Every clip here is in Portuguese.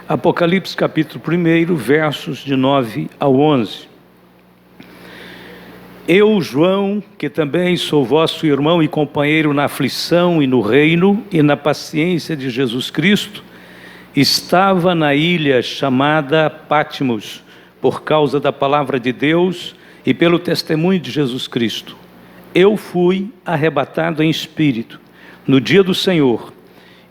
Apocalipse capítulo 1, versos de 9 ao 11. Eu, João, que também sou vosso irmão e companheiro na aflição e no reino e na paciência de Jesus Cristo, estava na ilha chamada Patmos, por causa da palavra de Deus e pelo testemunho de Jesus Cristo. Eu fui arrebatado em espírito no dia do Senhor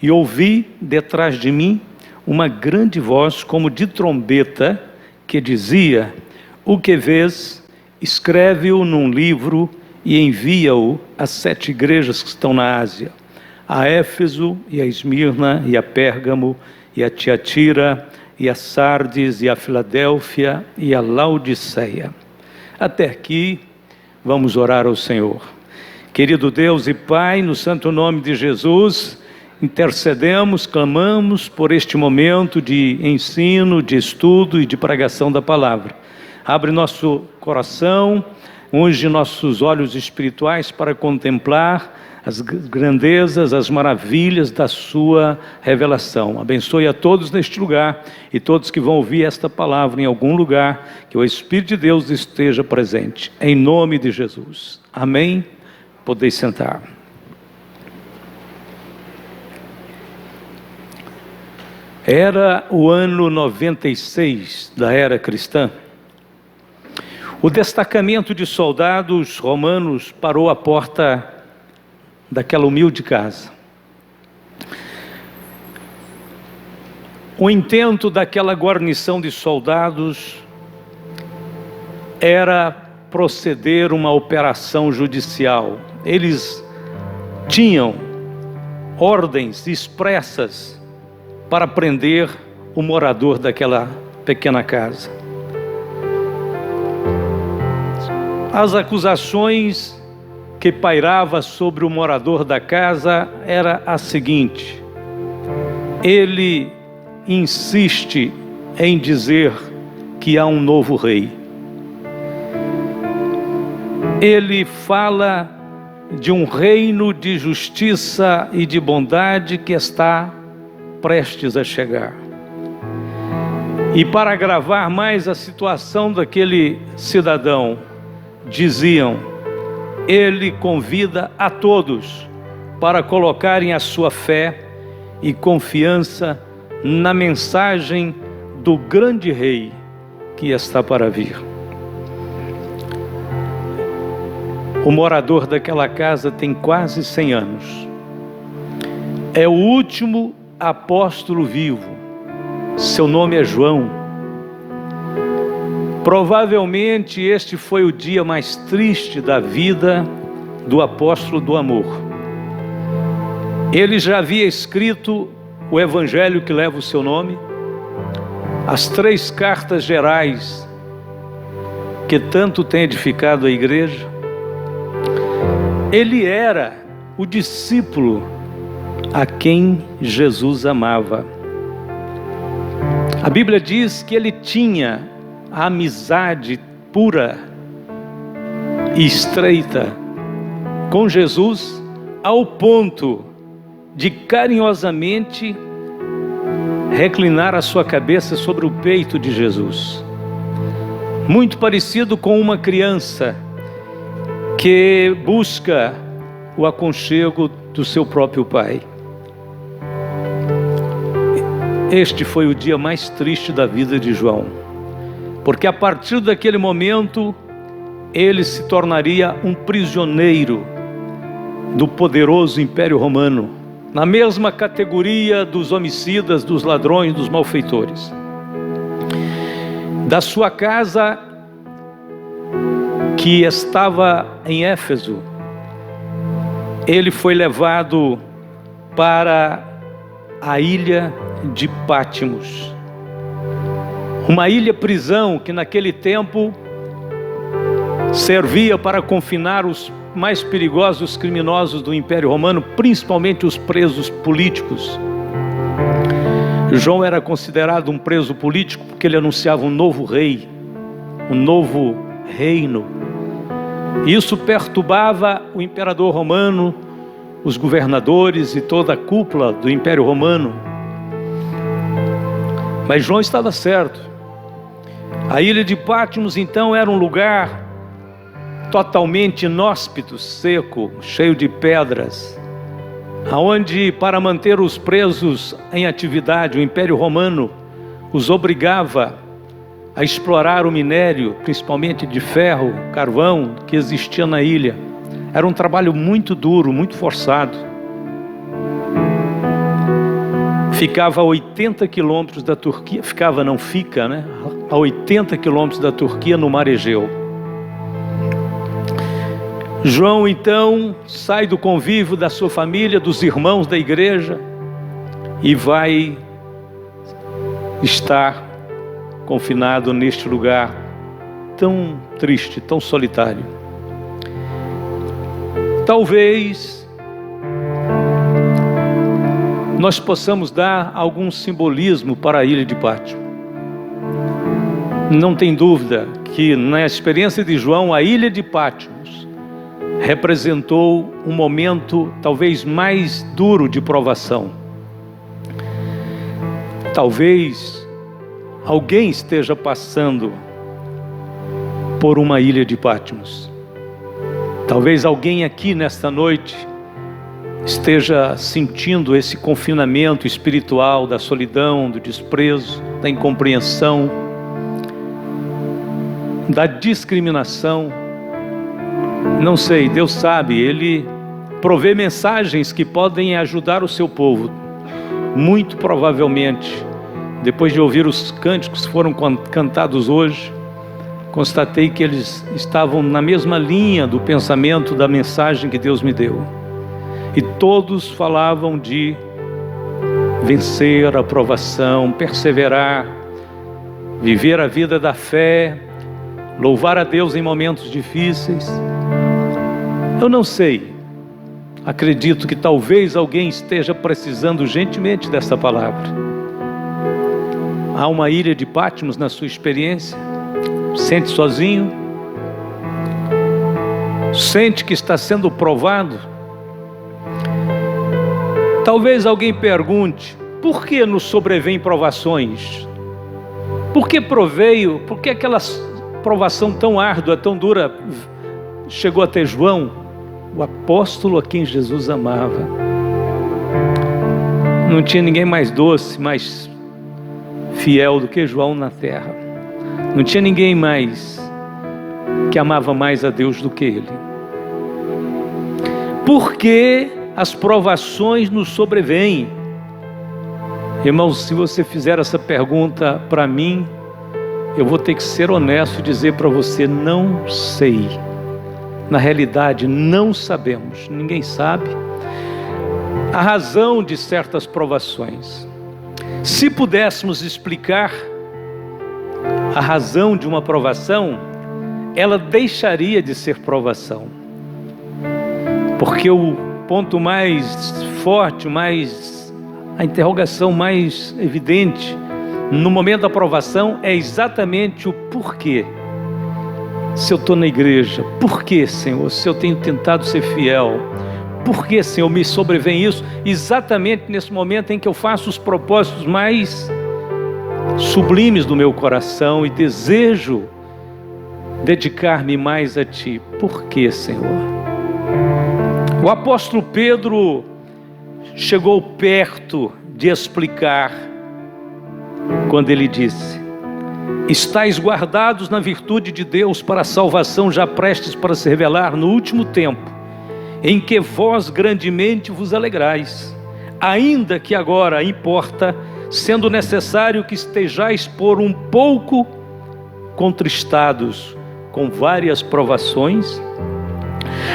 e ouvi detrás de mim uma grande voz como de trombeta que dizia: o que vês, escreve-o num livro e envia-o às 7 igrejas que estão na Ásia, a Éfeso e a Esmirna e a Pérgamo e a Tiatira e a Sardes e a Filadélfia e a Laodiceia. Até aqui, vamos orar ao Senhor. Querido Deus e Pai, no santo nome de Jesus, intercedemos, clamamos por este momento de ensino, de estudo e de pregação da palavra. Abre nosso coração, unge nossos olhos espirituais para contemplar as grandezas, as maravilhas da sua revelação. Abençoe a todos neste lugar e todos que vão ouvir esta palavra em algum lugar, que o Espírito de Deus esteja presente. Em nome de Jesus. Amém? Podeis sentar. Era o ano 96 da era cristã. O destacamento de soldados romanos parou à porta daquela humilde casa. O intento daquela guarnição de soldados era proceder uma operação judicial. Eles tinham ordens expressas para prender o morador daquela pequena casa. As acusações que pairava sobre o morador da casa era a seguinte: ele insiste em dizer que há um novo rei. Ele fala de um reino de justiça e de bondade que está prestes a chegar. E para agravar mais a situação daquele cidadão, diziam: ele convida a todos para colocarem a sua fé e confiança na mensagem do grande rei que está para vir. O morador daquela casa tem quase 100 anos. É o último apóstolo vivo. Seu nome é João. Provavelmente este foi o dia mais triste da vida do apóstolo do amor. Ele já havia escrito o evangelho que leva o seu nome, as 3 cartas gerais que tanto tem edificado a igreja. Ele era o discípulo a quem Jesus amava. A Bíblia diz que ele tinha a amizade pura e estreita com Jesus, ao ponto de carinhosamente reclinar a sua cabeça sobre o peito de Jesus. Muito parecido com uma criança que busca o aconchego do seu próprio pai. Este foi o dia mais triste da vida de João, porque a partir daquele momento ele se tornaria um prisioneiro do poderoso Império Romano, na mesma categoria dos homicidas, dos ladrões, dos malfeitores. Da sua casa, que estava em Éfeso, ele foi levado para a ilha de Patmos, uma ilha-prisão que naquele tempo servia para confinar os mais perigosos criminosos do Império Romano, principalmente os presos políticos. João era considerado um preso político porque ele anunciava um novo rei, um novo reino. Isso perturbava o imperador romano, os governadores e toda a cúpula do Império Romano. Mas João estava certo. A ilha de Patmos então era um lugar totalmente inóspito, seco, cheio de pedras, aonde, para manter os presos em atividade, o Império Romano os obrigava a explorar o minério, principalmente de ferro, carvão, que existia na ilha. Era um trabalho muito duro, muito forçado. Ficava a 80 quilômetros da Turquia, fica, né? A 80 quilômetros da Turquia, no Mar Egeu. João então sai do convívio da sua família, dos irmãos da igreja, e vai estar confinado neste lugar tão triste, tão solitário. Talvez nós possamos dar algum simbolismo para a ilha de Patmos. Não tem dúvida que na experiência de João, a ilha de Patmos representou um momento talvez mais duro de provação. Talvez alguém esteja passando por uma ilha de Patmos. Talvez alguém aqui nesta noite esteja sentindo esse confinamento espiritual da solidão, do desprezo, da incompreensão, da discriminação. Não sei, Deus sabe, Ele provê mensagens que podem ajudar o seu povo. Muito provavelmente, depois de ouvir os cânticos que foram cantados hoje, constatei que eles estavam na mesma linha do pensamento da mensagem que Deus me deu. E todos falavam de vencer a provação, perseverar, viver a vida da fé, louvar a Deus em momentos difíceis. Eu não sei, acredito que talvez alguém esteja precisando urgentemente dessa palavra. Há uma ilha de Patmos na sua experiência? Sente sozinho? Sente que está sendo provado? Talvez alguém pergunte: por que nos sobrevêm provações? Por que aquela provação tão árdua, tão dura chegou até João, o apóstolo a quem Jesus amava? Não tinha ninguém mais doce, mais fiel do que João na terra. Não tinha ninguém mais que amava mais a Deus do que ele. Por que as provações nos sobrevêm? Irmãos, se você fizer essa pergunta para mim, eu vou ter que ser honesto e dizer para você: não sei. Na realidade, não sabemos, ninguém sabe a razão de certas provações. Se pudéssemos explicar a razão de uma provação, ela deixaria de ser provação. Porque o ponto mais forte, a interrogação mais evidente no momento da provação é exatamente o porquê. Se eu estou na igreja, por que, Senhor? Se eu tenho tentado ser fiel, por que, Senhor, me sobrevém isso? Exatamente nesse momento em que eu faço os propósitos mais sublimes do meu coração e desejo dedicar-me mais a Ti. Por que, Senhor? O apóstolo Pedro chegou perto de explicar quando ele disse: estais guardados na virtude de Deus para a salvação já prestes para se revelar no último tempo, em que vós grandemente vos alegrais, ainda que agora importa, sendo necessário que estejais por um pouco contristados com várias provações,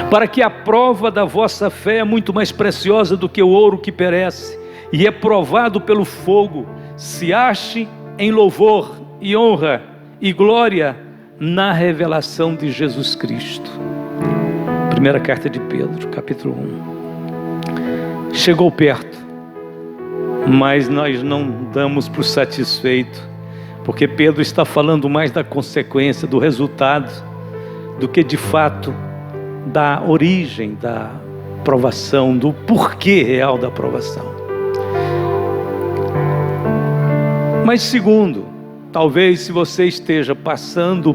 para que a prova da vossa fé é muito mais preciosa do que o ouro que perece e é provado pelo fogo, se ache em louvor e honra e glória na revelação de Jesus Cristo. Primeira carta de Pedro, capítulo 1. Chegou perto, mas nós não damos por satisfeito, porque Pedro está falando mais da consequência, do resultado, do que de fato da origem da provação, do porquê real da provação. Mas segundo, talvez se você esteja passando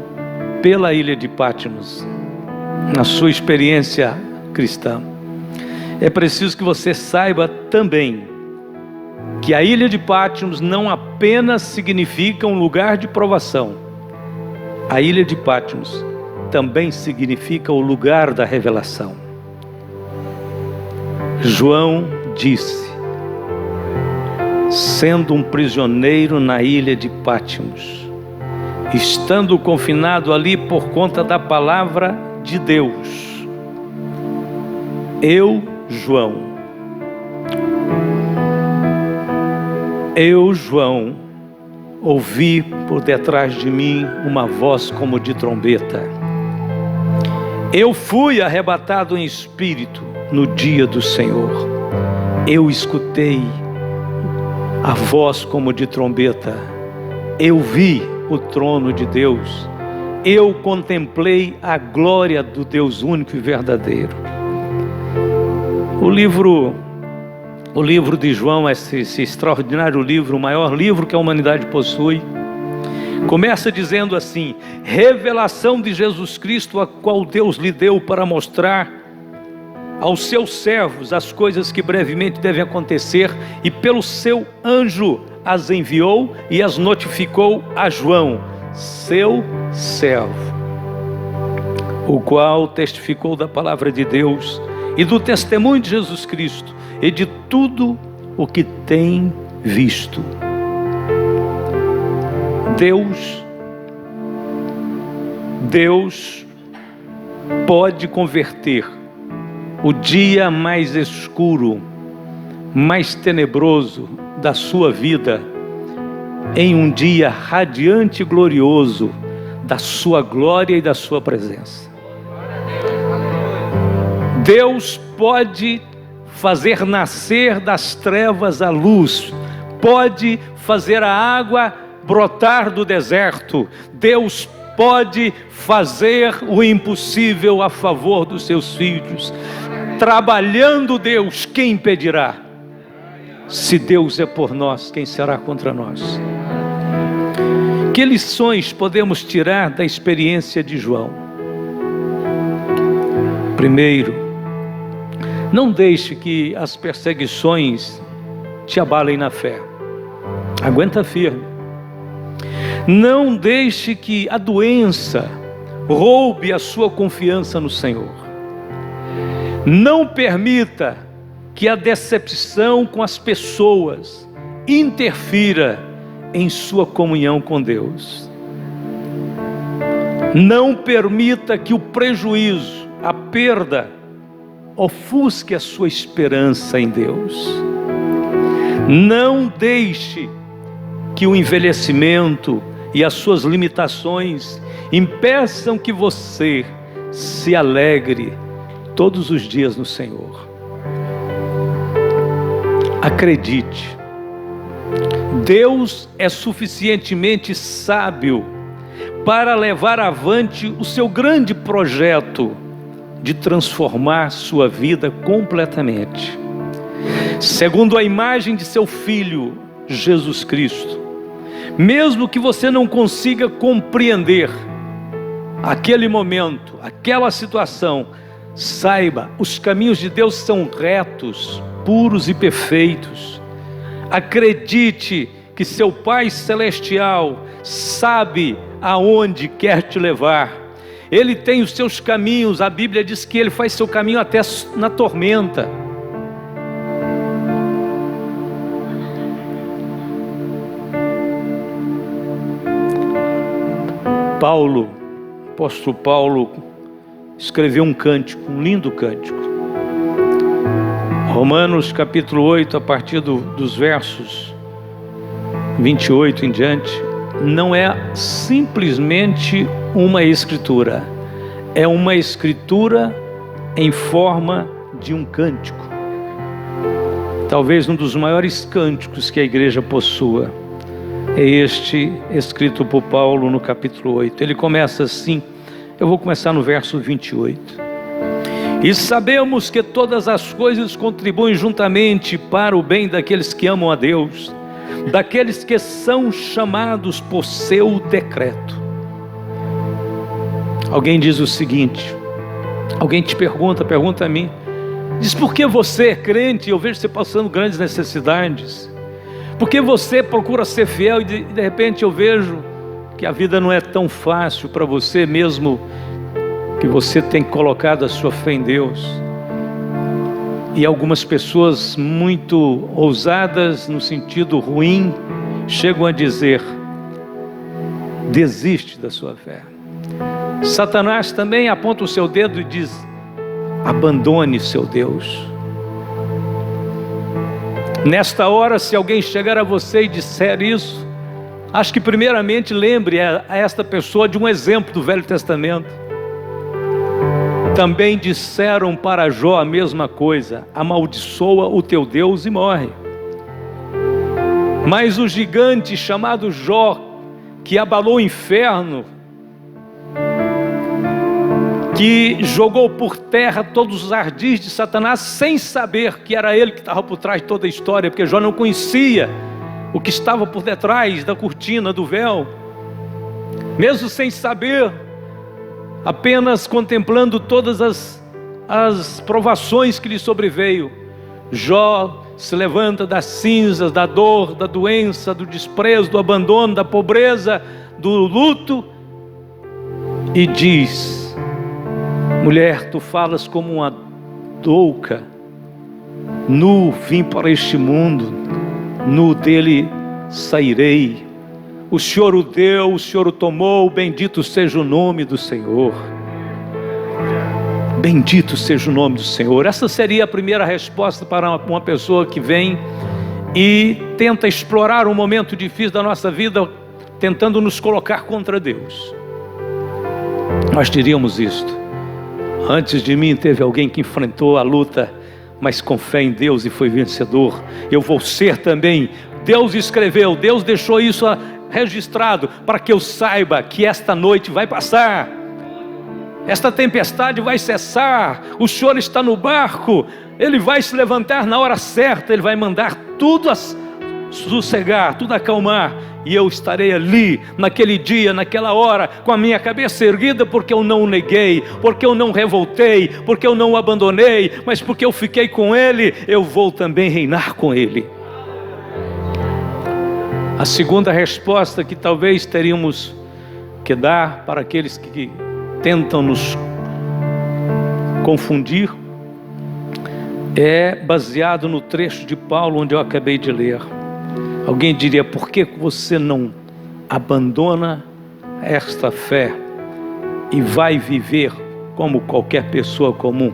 pela ilha de Patmos, na sua experiência cristã, é preciso que você saiba também que a ilha de Patmos não apenas significa um lugar de provação. A ilha de Patmos também significa o lugar da revelação. João disse, sendo um prisioneiro na ilha de Patmos, estando confinado ali por conta da palavra de Deus, eu, João, ouvi por detrás de mim uma voz como de trombeta. Eu fui arrebatado em espírito no dia do Senhor. Eu escutei a voz como de trombeta. Eu vi o trono de Deus. Eu contemplei a glória do Deus único e verdadeiro. O livro de João, esse extraordinário livro, o maior livro que a humanidade possui, começa dizendo assim: revelação de Jesus Cristo, a qual Deus lhe deu para mostrar aos seus servos as coisas que brevemente devem acontecer, e pelo seu anjo as enviou e as notificou a João, seu servo, o qual testificou da palavra de Deus e do testemunho de Jesus Cristo e de tudo o que tem visto. Deus pode converter o dia mais escuro, mais tenebroso da sua vida em um dia radiante e glorioso da sua glória e da sua presença. Deus pode fazer nascer das trevas a luz, pode fazer a água brotar do deserto. Deus pode fazer o impossível a favor dos seus filhos. Trabalhando Deus, quem impedirá? Se Deus é por nós, quem será contra nós? Que lições podemos tirar da experiência de João? Primeiro, não deixe que as perseguições te abalem na fé. Aguenta firme. Não deixe que a doença roube a sua confiança no Senhor. Não permita que a decepção com as pessoas interfira em sua comunhão com Deus. Não permita que o prejuízo, a perda, ofusque a sua esperança em Deus. Não deixe que o envelhecimento e as suas limitações impeçam que você se alegre todos os dias no Senhor. Acredite, Deus é suficientemente sábio para levar avante o seu grande projeto de transformar sua vida completamente, segundo a imagem de seu Filho, Jesus Cristo. Mesmo que você não consiga compreender aquele momento, aquela situação, saiba, os caminhos de Deus são retos, puros e perfeitos. Acredite que seu Pai Celestial sabe aonde quer te levar. Ele tem os seus caminhos. A Bíblia diz que Ele faz seu caminho até na tormenta. O apóstolo Paulo escreveu um cântico, um lindo cântico. Romanos capítulo 8, a partir dos versos 28 em diante, não é simplesmente uma escritura, é uma escritura em forma de um cântico. Talvez um dos maiores cânticos que a igreja possua é este, escrito por Paulo no capítulo 8. Ele começa assim, eu vou começar no verso 28. E sabemos que todas as coisas contribuem juntamente para o bem daqueles que amam a Deus, daqueles que são chamados por seu decreto. Alguém diz o seguinte, alguém te pergunta a mim, diz: por que você é crente? Eu vejo você passando grandes necessidades. Por que você procura ser fiel e de repente eu vejo que a vida não é tão fácil para você, mesmo que você tem colocado a sua fé em Deus? E algumas pessoas muito ousadas, no sentido ruim, chegam a dizer: desiste da sua fé. Satanás também aponta o seu dedo e diz: abandone seu Deus. Nesta hora, se alguém chegar a você e disser isso, acho que primeiramente lembre a esta pessoa de um exemplo do Velho Testamento. Também disseram para Jó a mesma coisa: amaldiçoa o teu Deus e morre. Mas o gigante chamado Jó, que abalou o inferno, que jogou por terra todos os ardis de Satanás, sem saber que era ele que estava por trás de toda a história, porque Jó não conhecia o que estava por detrás da cortina, do véu. Mesmo sem saber, apenas contemplando todas as provações que lhe sobreveio, Jó se levanta das cinzas, da dor, da doença, do desprezo, do abandono, da pobreza, do luto, e diz: mulher, tu falas como uma douca, nu vim para este mundo, nu dele sairei. O Senhor o deu, o Senhor o tomou, bendito seja o nome do Senhor. Bendito seja o nome do Senhor. Essa seria a primeira resposta para uma pessoa que vem e tenta explorar um momento difícil da nossa vida, tentando nos colocar contra Deus. Nós diríamos isto: antes de mim teve alguém que enfrentou a luta, mas com fé em Deus e foi vencedor. Eu vou ser também. Deus escreveu, Deus deixou isso registrado para que eu saiba que esta noite vai passar, esta tempestade vai cessar, o Senhor está no barco, Ele vai se levantar na hora certa, Ele vai mandar tudo a sossegar, tudo acalmar, e eu estarei ali, naquele dia, naquela hora, com a minha cabeça erguida, porque eu não o neguei, porque eu não revoltei, porque eu não o abandonei, mas porque eu fiquei com Ele, eu vou também reinar com Ele. A segunda resposta que talvez teríamos que dar para aqueles que tentam nos confundir é baseado no trecho de Paulo onde eu acabei de ler. Alguém diria: por que você não abandona esta fé e vai viver como qualquer pessoa comum?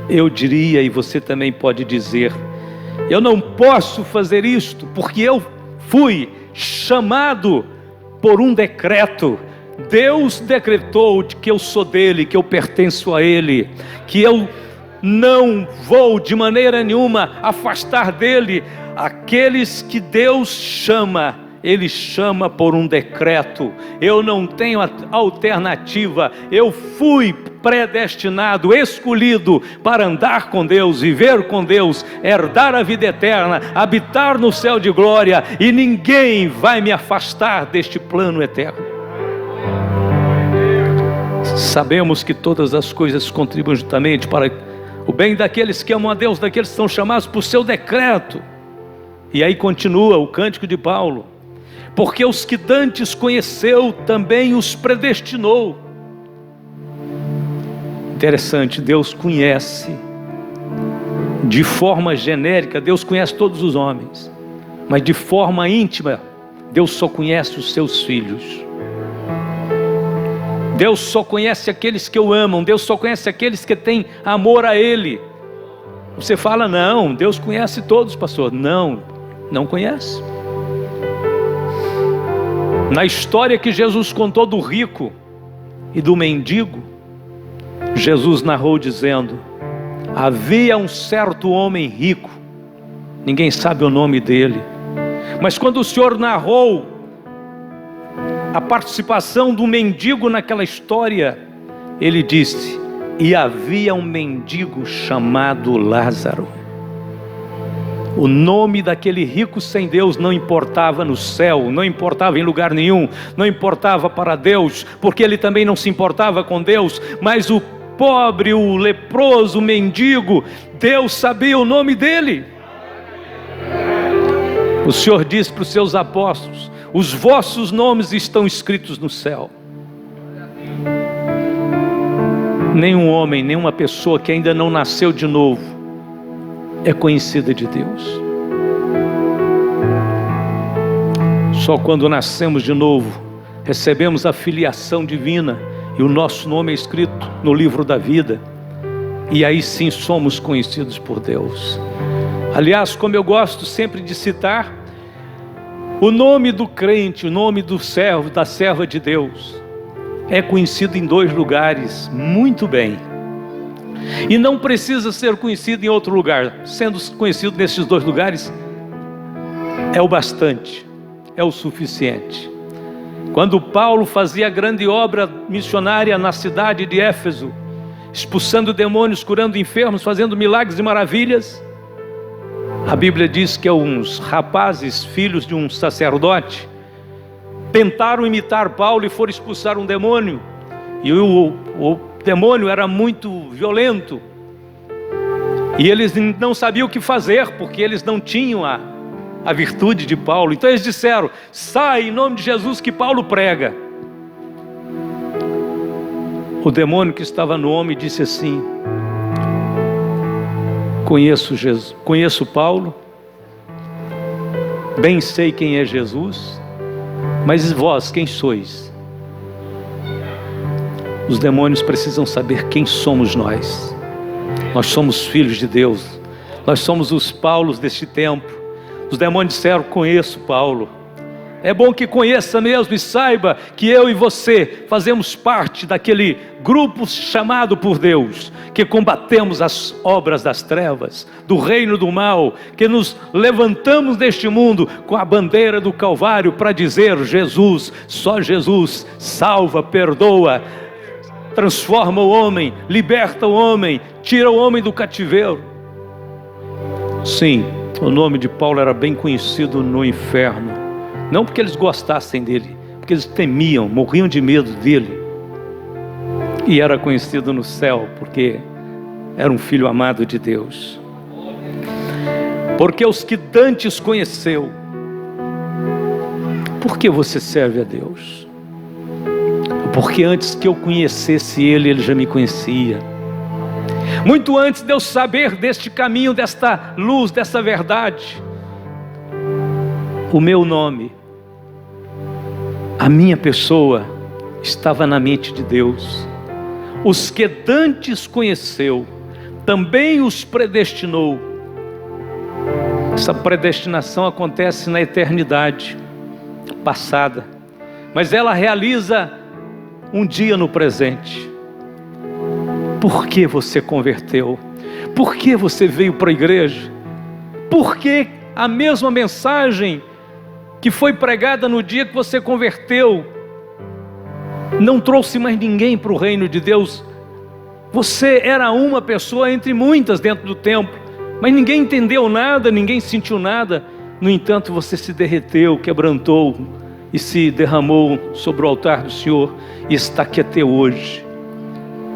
Eu diria, e você também pode dizer: eu não posso fazer isto porque eu fui chamado por um decreto. Deus decretou que eu sou dele, que eu pertenço a ele, que eu não vou de maneira nenhuma afastar dele. Aqueles que Deus chama, Ele chama por um decreto. Eu não tenho alternativa. Eu fui predestinado, escolhido para andar com Deus, viver com Deus, herdar a vida eterna, habitar no céu de glória, e ninguém vai me afastar deste plano eterno. Sabemos que todas as coisas contribuem justamente para o bem daqueles que amam a Deus, daqueles que são chamados por seu decreto. E aí continua o cântico de Paulo: porque os que dantes conheceu, também os predestinou. Interessante, Deus conhece de forma genérica, Deus conhece todos os homens, mas de forma íntima, Deus só conhece os seus filhos. Deus só conhece aqueles que o amam, Deus só conhece aqueles que têm amor a Ele. Você fala: não, Deus conhece todos, pastor. Não conhece. Na história que Jesus contou do rico e do mendigo, Jesus narrou dizendo: havia um certo homem rico, ninguém sabe o nome dele, mas quando o Senhor narrou a participação do mendigo naquela história, Ele disse: e havia um mendigo chamado Lázaro. O nome daquele rico sem Deus não importava no céu, não importava em lugar nenhum, não importava para Deus, porque ele também não se importava com Deus, mas o pobre, o leproso, o mendigo, Deus sabia o nome dele. O Senhor disse para os seus apóstolos: os vossos nomes estão escritos no céu. Nenhum homem, nenhuma pessoa que ainda não nasceu de novo é conhecida de Deus. Só quando nascemos de novo, recebemos a filiação divina e o nosso nome é escrito no livro da vida, e aí sim somos conhecidos por Deus. Aliás, como eu gosto sempre de citar, o nome do crente, o nome do servo, da serva de Deus, é conhecido em 2 lugares muito bem. E não precisa ser conhecido em outro lugar. Sendo conhecido nesses 2 lugares, é o bastante, é o suficiente. Quando Paulo fazia a grande obra missionária na cidade de Éfeso, expulsando demônios, curando enfermos, fazendo milagres e maravilhas, a Bíblia diz que uns rapazes, filhos de um sacerdote, tentaram imitar Paulo e foram expulsar um demônio. E o demônio era muito violento, e eles não sabiam o que fazer, porque eles não tinham a virtude de Paulo. Então eles disseram: sai em nome de Jesus que Paulo prega. O demônio que estava no homem disse assim: conheço Paulo, bem sei quem é Jesus, mas vós quem sois? Os demônios precisam saber quem somos nós. Nós somos filhos de Deus. Nós somos os Paulos deste tempo. Os demônios disseram: conheço Paulo. É bom que conheça mesmo e saiba que eu e você fazemos parte daquele grupo chamado por Deus, que combatemos as obras das trevas, do reino do mal, que nos levantamos neste mundo com a bandeira do Calvário para dizer: Jesus, só Jesus, salva, perdoa, transforma o homem, liberta o homem, tira o homem do cativeiro. Sim, o nome de Paulo era bem conhecido no inferno, não porque eles gostassem dele, porque eles temiam, morriam de medo dele. E era conhecido no céu, porque era um filho amado de Deus. Porque os que dantes conheceu. Por que você serve a Deus? Porque antes que eu conhecesse Ele, Ele já me conhecia. Muito antes de eu saber deste caminho, desta luz, dessa verdade, o meu nome, a minha pessoa, estava na mente de Deus. Os que dantes conheceu, também os predestinou. Essa predestinação acontece na eternidade passada, mas ela realiza um dia no presente. Por que você converteu? Por que você veio para a igreja? Por que a mesma mensagem que foi pregada no dia que você converteu não trouxe mais ninguém para o reino de Deus? Você era uma pessoa entre muitas dentro do templo, mas ninguém entendeu nada, ninguém sentiu nada. No entanto, você se derreteu, quebrantou e se derramou sobre o altar do Senhor, e está aqui até hoje.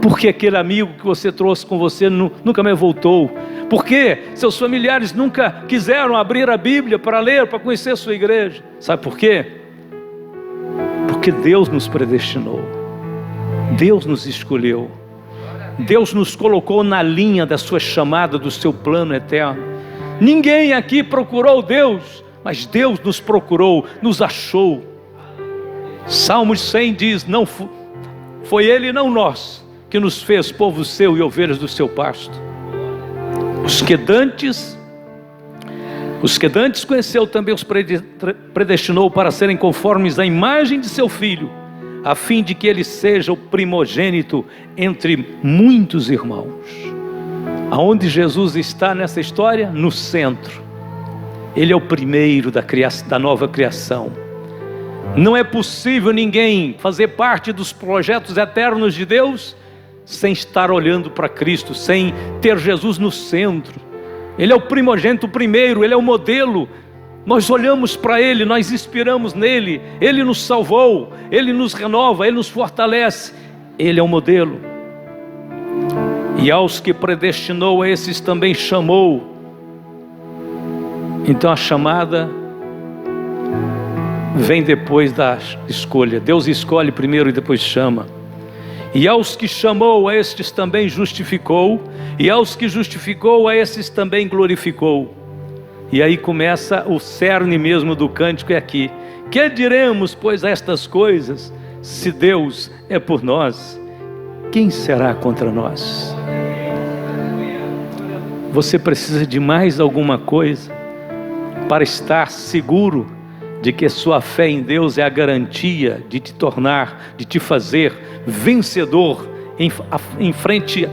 Porque aquele amigo que você trouxe com você nunca mais voltou? Porque seus familiares nunca quiseram abrir a Bíblia para ler, para conhecer a sua igreja? Sabe por quê? Porque Deus nos predestinou, Deus nos escolheu, Deus nos colocou na linha da sua chamada, do seu plano eterno. Ninguém aqui procurou Deus, mas Deus nos procurou, nos achou. Salmos 100 diz: não foi Ele, não nós, que nos fez povo seu e ovelhas do seu pasto. Os que dantes conheceu, também os predestinou para serem conformes à imagem de seu Filho, a fim de que ele seja o primogênito entre muitos irmãos. Aonde Jesus está nessa história? No centro. Ele é o primeiro da nova criação. Não é possível ninguém fazer parte dos projetos eternos de Deus sem estar olhando para Cristo, sem ter Jesus no centro. Ele é o primogênito, o primeiro, Ele é o modelo. Nós olhamos para Ele, nós inspiramos nele, Ele nos salvou, Ele nos renova, Ele nos fortalece. Ele é o modelo. E aos que predestinou, a esses também chamou. Então a chamada vem depois da escolha. Deus escolhe primeiro e depois chama. E aos que chamou, a estes também justificou. E aos que justificou, a esses também glorificou. E aí começa o cerne mesmo do cântico, é aqui. Que diremos, pois, a estas coisas? Se Deus é por nós, quem será contra nós? Você precisa de mais alguma coisa para estar seguro de que sua fé em Deus é a garantia de te tornar, de te fazer vencedor em frente,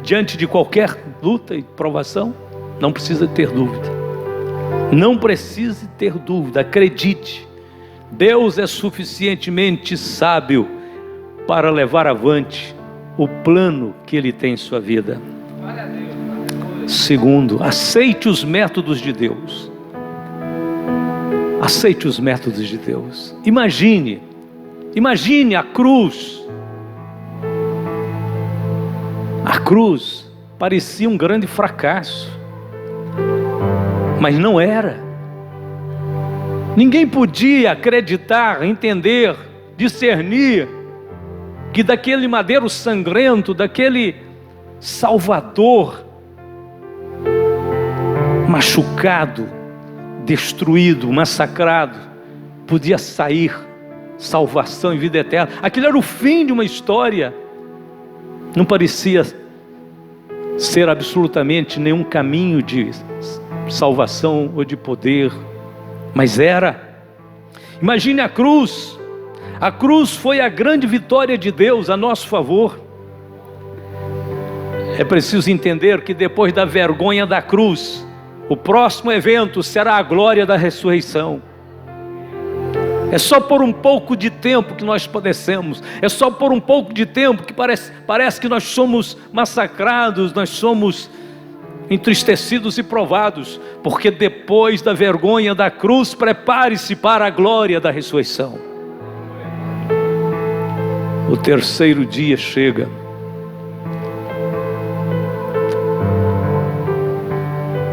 diante de qualquer luta e provação? Não precisa ter dúvida. Não precise ter dúvida, acredite. Deus é suficientemente sábio para levar avante o plano que Ele tem em sua vida. Segundo, aceite os métodos de Deus. Aceite os métodos de Deus. Imagine a cruz. A cruz parecia um grande fracasso, mas não era. Ninguém podia acreditar, entender, discernir que daquele madeiro sangrento, daquele Salvador machucado, destruído, massacrado, podia sair salvação e vida eterna. Aquilo era o fim de uma história. Não parecia ser absolutamente nenhum caminho de salvação ou de poder, mas era. Imagine a cruz. A cruz foi a grande vitória de Deus a nosso favor. É preciso entender que depois da vergonha da cruz, o próximo evento será a glória da ressurreição. É só por um pouco de tempo que nós padecemos. É só por um pouco de tempo que parece que nós somos massacrados, nós somos entristecidos e provados. Porque depois da vergonha da cruz, prepare-se para a glória da ressurreição. O terceiro dia chega.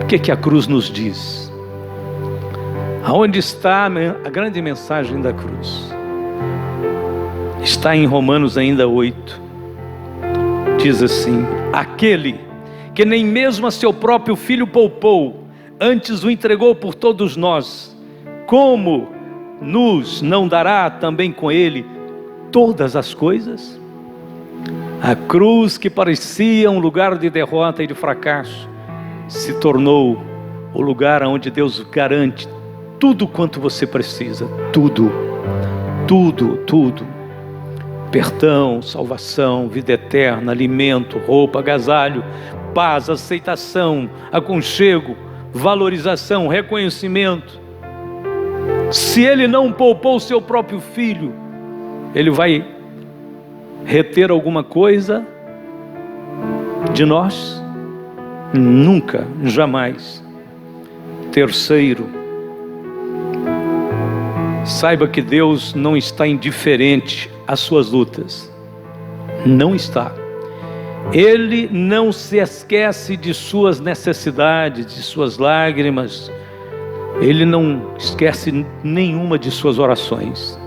O que a cruz nos diz? Aonde está a grande mensagem da cruz? Está em Romanos ainda 8. Diz assim: aquele que nem mesmo a seu próprio filho poupou, antes o entregou por todos nós, como nos não dará também com ele todas as coisas? A cruz, que parecia um lugar de derrota e de fracasso, se tornou o lugar onde Deus garante tudo quanto você precisa. Tudo. Perdão, salvação, vida eterna, alimento, roupa, agasalho, paz, aceitação, aconchego, valorização, reconhecimento. Se Ele não poupou o seu próprio filho, Ele vai reter alguma coisa de nós? Nunca, jamais. Terceiro, saiba que Deus não está indiferente às suas lutas. Não está. Ele não se esquece de suas necessidades, de suas lágrimas. Ele não esquece nenhuma de suas orações.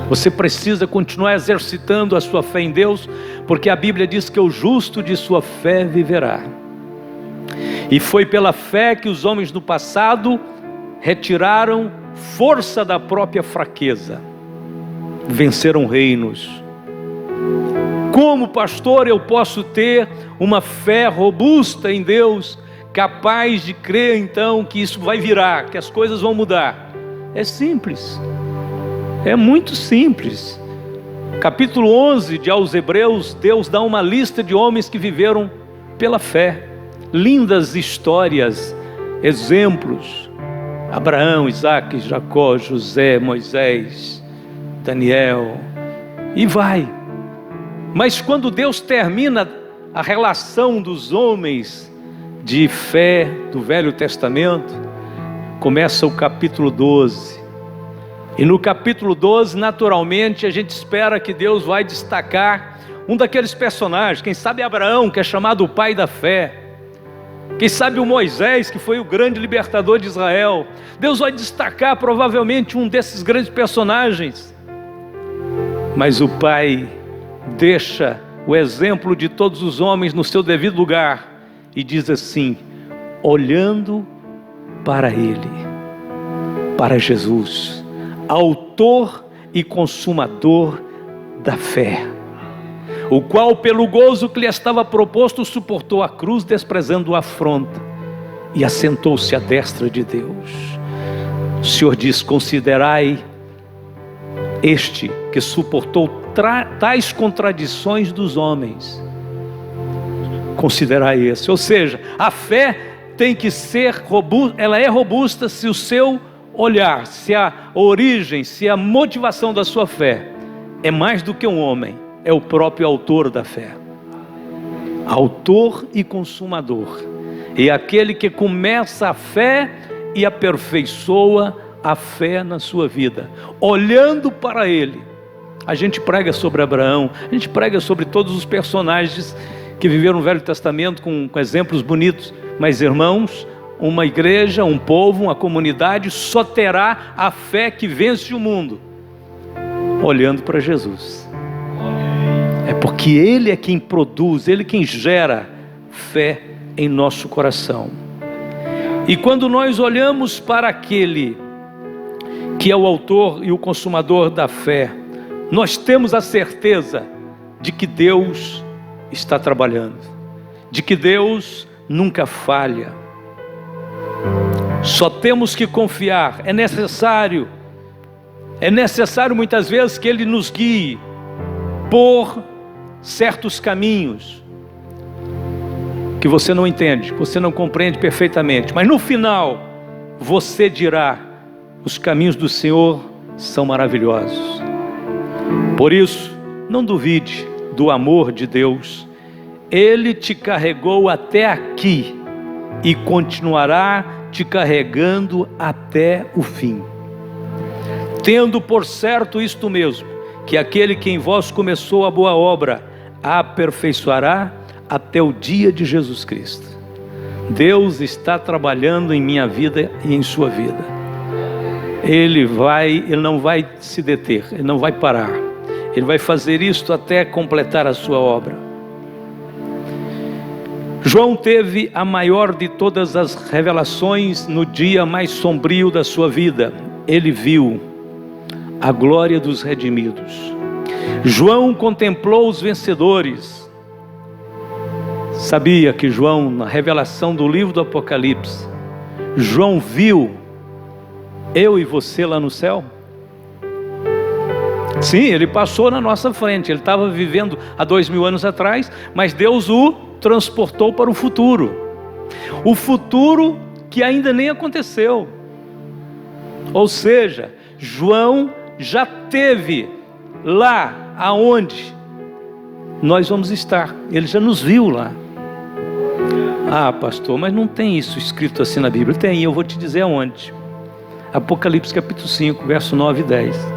Você precisa continuar exercitando a sua fé em Deus, porque a Bíblia diz que o justo de sua fé viverá. E foi pela fé que os homens do passado retiraram força da própria fraqueza, venceram reinos. Como pastor, eu posso ter uma fé robusta em Deus, capaz de crer então que isso vai virar, que as coisas vão mudar? É simples, é muito simples. Capítulo 11 de aos Hebreus, Deus dá uma lista de homens que viveram pela fé. Lindas histórias, exemplos: Abraão, Isaac, Jacó, José, Moisés, Daniel, e vai. Mas quando Deus termina a relação dos homens de fé do Velho Testamento, começa o capítulo 12. E no capítulo 12, naturalmente, a gente espera que Deus vai destacar um daqueles personagens. Quem sabe Abraão, que é chamado o pai da fé. Quem sabe o Moisés, que foi o grande libertador de Israel. Deus vai destacar provavelmente um desses grandes personagens. Mas o Pai deixa o exemplo de todos os homens no seu devido lugar e diz assim: olhando para Ele, para Jesus, autor e consumador da fé, o qual pelo gozo que lhe estava proposto suportou a cruz, desprezando a afronta, e assentou-se à destra de Deus. O Senhor diz: considerai este que suportou tais contradições dos homens. Considerai esse. Ou seja, a fé tem que ser robusta, ela é robusta se o seu olhar, se a origem, se a motivação da sua fé é mais do que um homem, é o próprio autor da fé. Autor e consumador. E aquele que começa a fé e aperfeiçoa a fé na sua vida, olhando para Ele. A gente prega sobre Abraão, a gente prega sobre todos os personagens que viveram no Velho Testamento com exemplos bonitos. Mas, irmãos, uma igreja, um povo, uma comunidade só terá a fé que vence o mundo olhando para Jesus. É porque Ele é quem produz, Ele é quem gera fé em nosso coração. E quando nós olhamos para aquele que é o autor e o consumador da fé, nós temos a certeza de que Deus está trabalhando, de que Deus nunca falha. Só temos que confiar. É necessário muitas vezes que Ele nos guie por certos caminhos que você não entende, que você não compreende perfeitamente, mas no final você dirá: os caminhos do Senhor são maravilhosos. Por isso, não duvide do amor de Deus. Ele te carregou até aqui e continuará te carregando até o fim. Tendo por certo isto mesmo, que aquele que em vós começou a boa obra, a aperfeiçoará até o dia de Jesus Cristo. Deus está trabalhando em minha vida e em sua vida. Ele não vai se deter, Ele não vai parar. Ele vai fazer isto até completar a sua obra. João teve a maior de todas as revelações no dia mais sombrio da sua vida. Ele viu a glória dos redimidos. João contemplou os vencedores. Sabia que João, na revelação do livro do Apocalipse, João viu eu e você lá no céu? Sim, ele passou na nossa frente. Ele estava vivendo há 2000 anos atrás, mas Deus o transportou para o futuro. O futuro que ainda nem aconteceu. Ou seja, João já teve lá aonde nós vamos estar. Ele já nos viu lá. Ah, pastor, mas não tem isso escrito assim na Bíblia. Tem, eu vou te dizer aonde. Apocalipse capítulo 5, verso 9 e 10.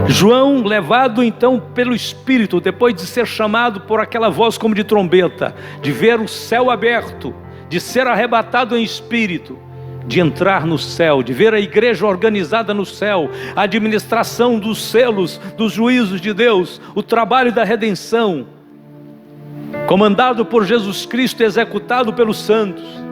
João, levado então pelo Espírito, depois de ser chamado por aquela voz como de trombeta, de ver o céu aberto, de ser arrebatado em espírito, de entrar no céu, de ver a igreja organizada no céu, a administração dos selos, dos juízos de Deus, o trabalho da redenção, comandado por Jesus Cristo e executado pelos santos.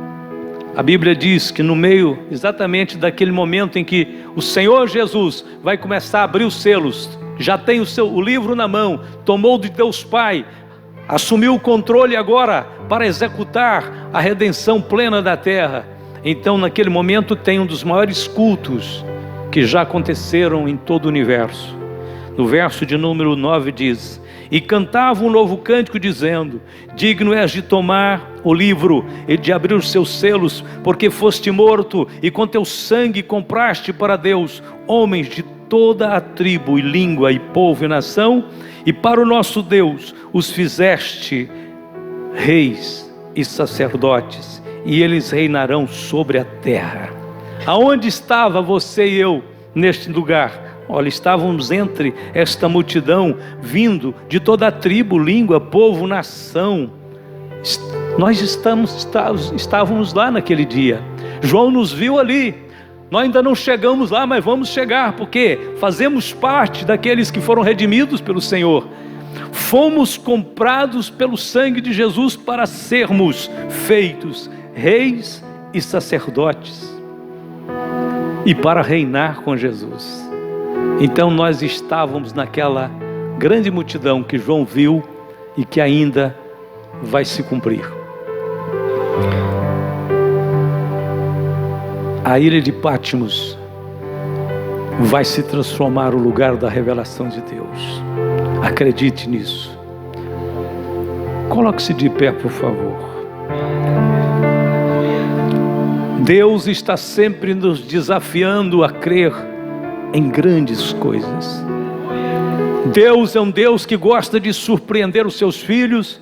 A Bíblia diz que no meio exatamente daquele momento em que o Senhor Jesus vai começar a abrir os selos, já tem o livro na mão, tomou de Deus Pai, assumiu o controle agora para executar a redenção plena da terra. Então naquele momento tem um dos maiores cultos que já aconteceram em todo o universo. No verso de número 9 diz: e cantava um novo cântico dizendo: digno és de tomar o livro e de abrir os seus selos, porque foste morto e com teu sangue compraste para Deus homens de toda a tribo e língua e povo e nação, e para o nosso Deus os fizeste reis e sacerdotes, e eles reinarão sobre a terra. Aonde estava você e eu neste lugar? Olha, estávamos entre esta multidão, vindo de toda a tribo, língua, povo, nação. Nós estávamos lá naquele dia. João nos viu ali. Nós ainda não chegamos lá, mas vamos chegar, porque fazemos parte daqueles que foram redimidos pelo Senhor. Fomos comprados pelo sangue de Jesus para sermos feitos reis e sacerdotes, e para reinar com Jesus. Então nós estávamos naquela grande multidão que João viu e que ainda vai se cumprir. A ilha de Patmos vai se transformar o lugar da revelação de Deus. Acredite nisso. Coloque-se de pé, por favor. Deus está sempre nos desafiando a crer em grandes coisas. Deus é um Deus que gosta de surpreender os seus filhos.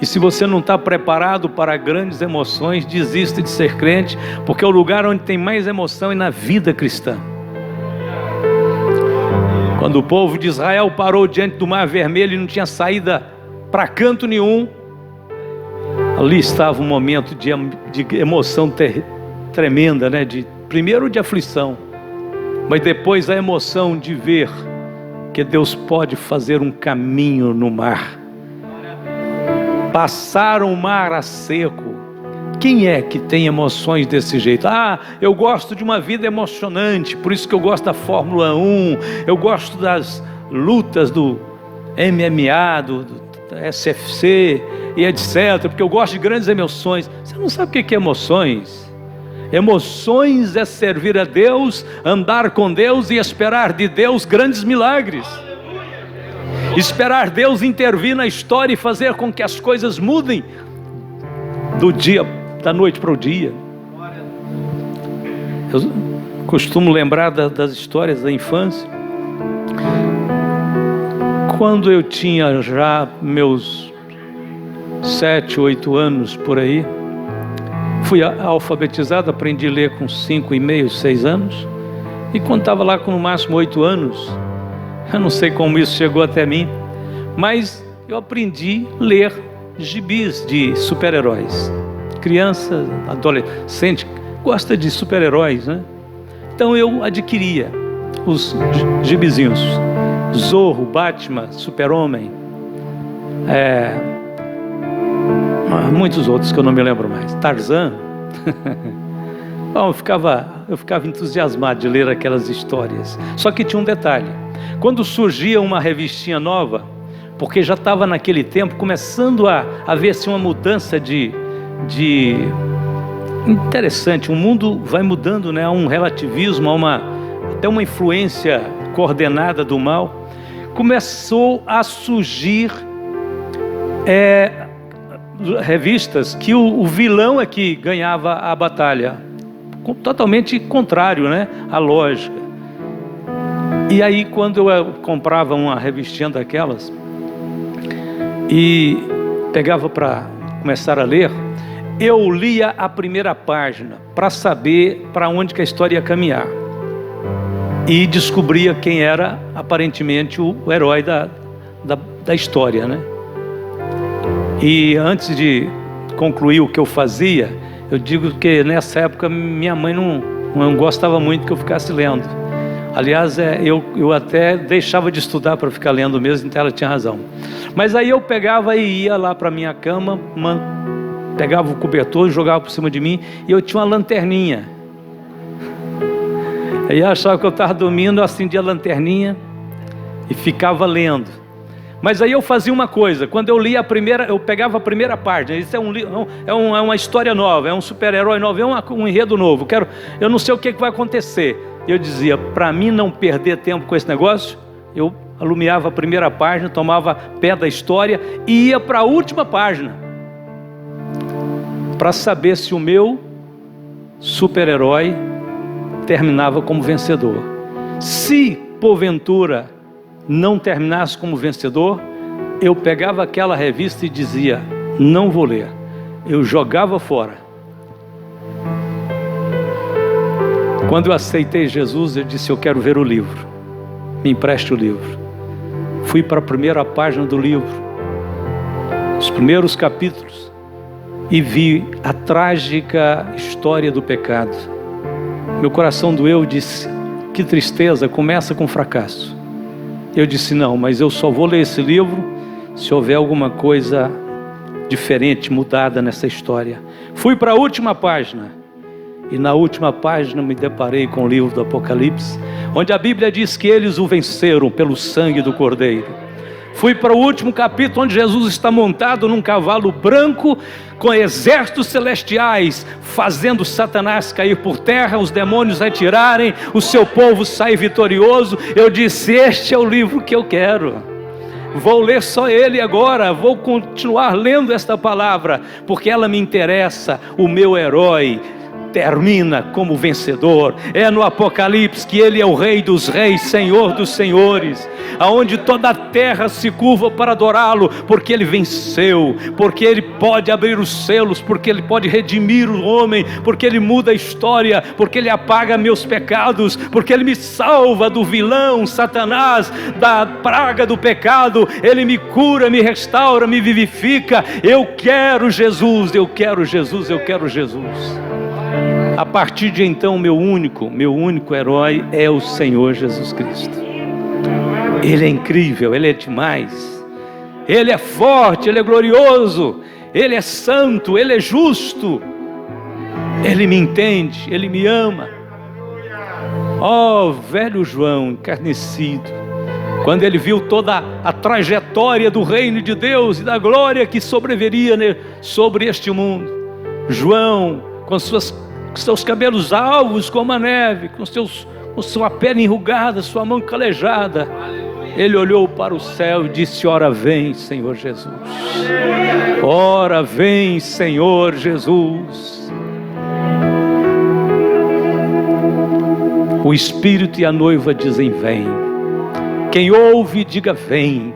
E se você não está preparado para grandes emoções, desista de ser crente, porque o lugar onde tem mais emoção é na vida cristã. Quando o povo de Israel parou diante do Mar Vermelho e não tinha saída para canto nenhum, ali estava um momento de emoção tremenda, né? Primeiro de aflição, mas depois a emoção de ver que Deus pode fazer um caminho no mar. Passaram o mar a seco. Quem é que tem emoções desse jeito? Eu gosto de uma vida emocionante, por isso que eu gosto da Fórmula 1, eu gosto das lutas do MMA, do SFC e etc, porque eu gosto de grandes emoções. Você não sabe o que é emoções? Emoções é servir a Deus, andar com Deus e esperar de Deus grandes milagres. Esperar Deus intervir na história e fazer com que as coisas mudem da noite para o dia. Eu costumo lembrar das histórias da infância. Quando eu tinha já meus 7, 8 anos por aí, fui alfabetizado, aprendi a ler com 5,5, 6 anos. E quando estava lá com no máximo 8 anos, eu não sei como isso chegou até mim, mas eu aprendi a ler gibis de super-heróis. Criança, adolescente, gosta de super-heróis, né? Então eu adquiria os gibizinhos. Zorro, Batman, Super-Homem, muitos outros que eu não me lembro mais. Tarzan. Bom, eu ficava entusiasmado de ler aquelas histórias. Só que tinha um detalhe. Quando surgia uma revistinha nova, porque já estava naquele tempo começando a haver assim, uma mudança de interessante, o mundo vai mudando, né? Há um relativismo, até uma influência coordenada do mal. Começou a surgir revistas que o vilão é que ganhava a batalha, totalmente contrário, né? À lógica. E aí quando eu comprava uma revistinha daquelas e pegava para começar a ler, eu lia a primeira página para saber para onde que a história ia caminhar, e descobria quem era aparentemente o herói da história, né? E antes de concluir o que eu fazia, eu digo que nessa época minha mãe não gostava muito que eu ficasse lendo. Aliás, eu até deixava de estudar para ficar lendo mesmo, então ela tinha razão. Mas aí eu pegava e ia lá para minha cama, pegava o cobertor e jogava por cima de mim, e eu tinha uma lanterninha. Aí achava que eu estava dormindo, eu acendia a lanterninha e ficava lendo. Mas aí eu fazia uma coisa: quando eu lia eu pegava a primeira página. Isso é uma história nova, é um super-herói novo, é um enredo novo. Eu não sei o que vai acontecer. Eu dizia, para mim não perder tempo com esse negócio, eu alumiava a primeira página, tomava pé da história e ia para a última página, para saber se o meu super-herói terminava como vencedor. Se porventura não terminasse como vencedor, eu pegava aquela revista e dizia, não vou ler, eu jogava fora. Quando eu aceitei Jesus, eu disse: eu quero ver o livro, me empreste o livro. Fui para a primeira página do livro, os primeiros capítulos, e vi a trágica história do pecado. Meu coração doeu, disse: que tristeza, começa com fracasso. Eu disse: não, mas eu só vou ler esse livro se houver alguma coisa diferente, mudada nessa história. Fui para a última página, e na última página me deparei com o livro do Apocalipse, onde a Bíblia diz que eles o venceram pelo sangue do Cordeiro. Fui para o último capítulo, onde Jesus está montado num cavalo branco, com exércitos celestiais, fazendo Satanás cair por terra, os demônios retirarem, o seu povo sair vitorioso. Eu disse: este é o livro que eu quero. Vou ler só ele agora, vou continuar lendo esta palavra, porque ela me interessa. O meu herói termina como vencedor. É no Apocalipse que ele é o Rei dos Reis, Senhor dos Senhores, aonde toda a terra se curva para adorá-lo, porque ele venceu, porque ele pode abrir os selos, porque ele pode redimir o homem, porque ele muda a história, porque ele apaga meus pecados, porque ele me salva do vilão Satanás, da praga do pecado. Ele me cura, me restaura, me vivifica. Eu quero Jesus, eu quero Jesus, eu quero Jesus. A partir de então, meu único herói é o Senhor Jesus Cristo. Ele é incrível, Ele é demais. Ele é forte, Ele é glorioso, Ele é santo, Ele é justo. Ele me entende, Ele me ama. Oh, velho João encarnecido, quando ele viu toda a trajetória do reino de Deus e da glória que sobreviria sobre este mundo. João, com seus cabelos alvos como a neve, com sua pele enrugada, sua mão calejada, ele olhou para o céu e disse: ora vem, Senhor Jesus. Ora vem, Senhor Jesus. O Espírito e a noiva dizem: vem. Quem ouve, diga: vem.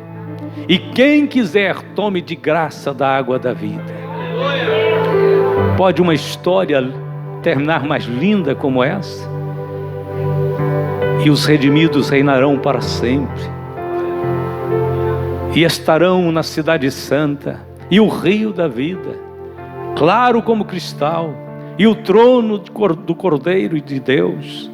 E quem quiser, tome de graça da água da vida. Pode uma história terminar mais linda como essa? E os redimidos reinarão para sempre, e estarão na cidade santa, e o rio da vida, claro como cristal, e o trono do Cordeiro e de Deus,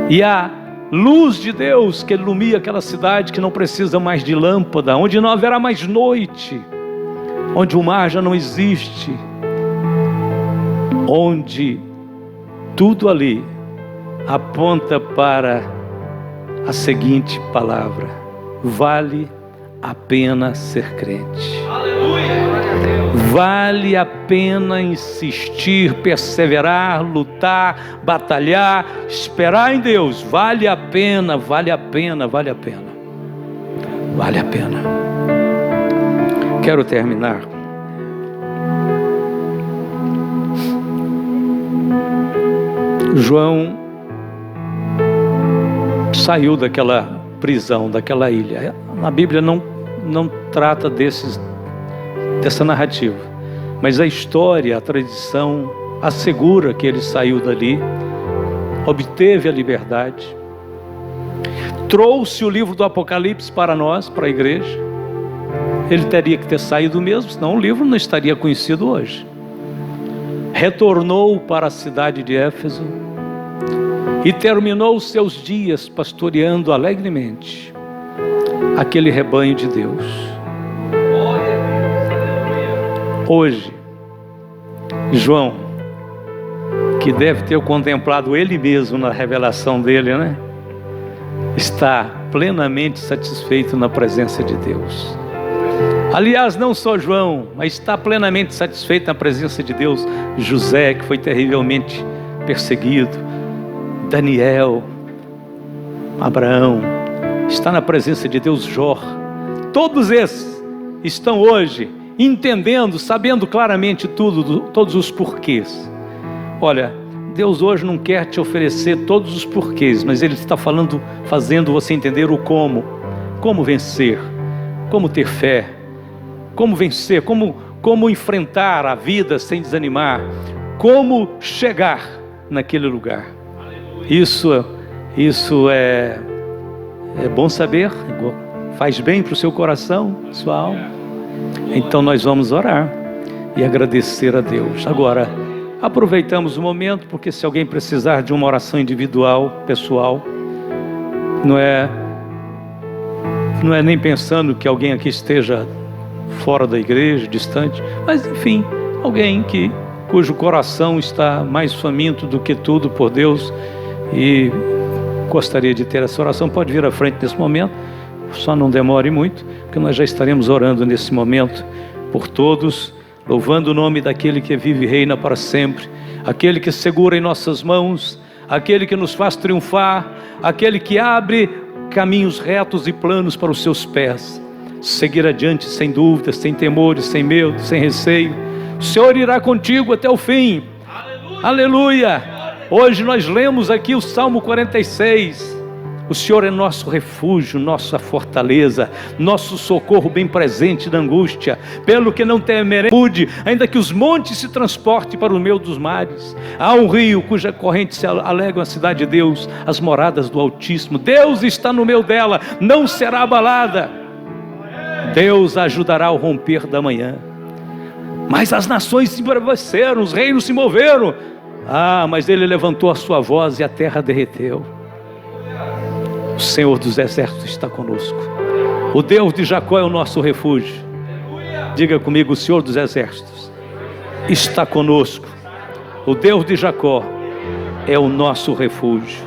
e a luz de Deus que ilumina aquela cidade que não precisa mais de lâmpada, onde não haverá mais noite, onde o mar já não existe, onde tudo ali aponta para a seguinte palavra: vale a pena ser crente. Vale a pena insistir, perseverar, lutar, batalhar, esperar em Deus. Vale a pena, vale a pena, vale a pena. Vale a pena. Quero terminar. João saiu daquela prisão, daquela ilha. A Bíblia não trata dessa narrativa, mas a história, a tradição assegura que ele saiu dali, obteve a liberdade, trouxe o livro do Apocalipse para nós, para a igreja. Ele teria que ter saído mesmo, senão o livro não estaria conhecido hoje. Retornou para a cidade de Éfeso e terminou os seus dias pastoreando alegremente aquele rebanho de Deus. Hoje, João, que deve ter contemplado ele mesmo na revelação dele, né? Está plenamente satisfeito na presença de Deus. Aliás, não só João, mas está plenamente satisfeito na presença de Deus. José, que foi terrivelmente perseguido, Daniel, Abraão, está na presença de Deus. Jó, todos esses estão hoje entendendo, sabendo claramente todos os porquês. Olha, Deus hoje não quer te oferecer todos os porquês, mas Ele está fazendo você entender o como vencer, como ter fé, como vencer, como como enfrentar a vida sem desanimar, como chegar naquele lugar. Isso é bom saber, faz bem para o seu coração, sua alma. Então nós vamos orar e agradecer a Deus. Agora, aproveitamos o momento, porque se alguém precisar de uma oração individual, pessoal, não é nem pensando que alguém aqui esteja fora da igreja, distante, mas enfim, alguém cujo coração está mais faminto do que tudo por Deus e gostaria de ter essa oração, pode vir à frente nesse momento, só não demore muito, porque nós já estaremos orando nesse momento por todos, louvando o nome daquele que vive e reina para sempre, aquele que segura em nossas mãos, aquele que nos faz triunfar, aquele que abre caminhos retos e planos para os seus pés, seguir adiante sem dúvidas, sem temores, sem medo, sem receio. O Senhor irá contigo até o fim. Aleluia! Aleluia! Hoje nós lemos aqui o Salmo 46. O Senhor é nosso refúgio, nossa fortaleza, nosso socorro bem presente na angústia. Pelo que não temerei, ainda que os montes se transportem para o meio dos mares. Há um rio cuja corrente se alegram a cidade de Deus, as moradas do Altíssimo. Deus está no meio dela, não será abalada. Deus ajudará ao romper da manhã. Mas as nações se embraveceram, os reinos se moveram. Mas ele levantou a sua voz e a terra derreteu. O Senhor dos exércitos está conosco. O Deus de Jacó é o nosso refúgio. Diga comigo: o Senhor dos exércitos está conosco. O Deus de Jacó é o nosso refúgio.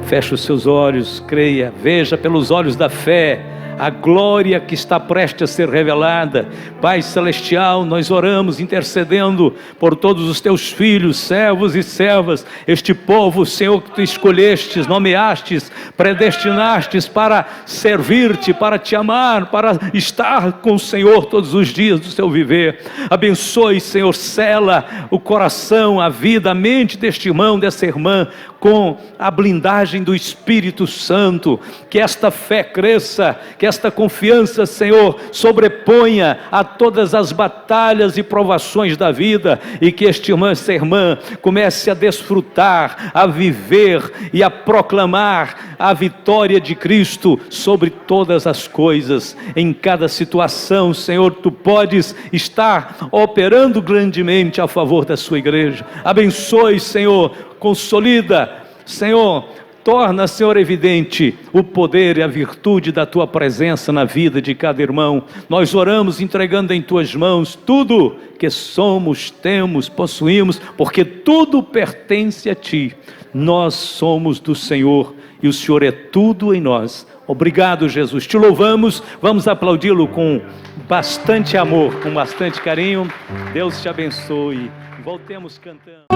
Feche os seus olhos, creia, veja pelos olhos da fé a glória que está prestes a ser revelada. Pai Celestial, nós oramos intercedendo por todos os teus filhos, servos e servas, este povo, Senhor, que tu escolhestes, nomeastes, predestinastes para servir-te, para te amar, para estar com o Senhor todos os dias do seu viver. Abençoe, Senhor, sela o coração, a vida, a mente deste irmão, dessa irmã, com a blindagem do Espírito Santo, que esta fé cresça, que esta confiança, Senhor, sobreponha a todas as batalhas e provações da vida, e que este irmão, essa irmã, comece a desfrutar, a viver e a proclamar a vitória de Cristo sobre todas as coisas, em cada situação. Senhor, tu podes estar operando grandemente a favor da sua igreja. Abençoe, Senhor, consolida, Senhor, torna, Senhor, evidente o poder e a virtude da tua presença na vida de cada irmão. Nós oramos entregando em tuas mãos tudo que somos, temos, possuímos, porque tudo pertence a ti. Nós somos do Senhor e o Senhor é tudo em nós. Obrigado, Jesus, te louvamos. Vamos aplaudi-lo com bastante amor, com bastante carinho. Deus te abençoe. Voltemos cantando.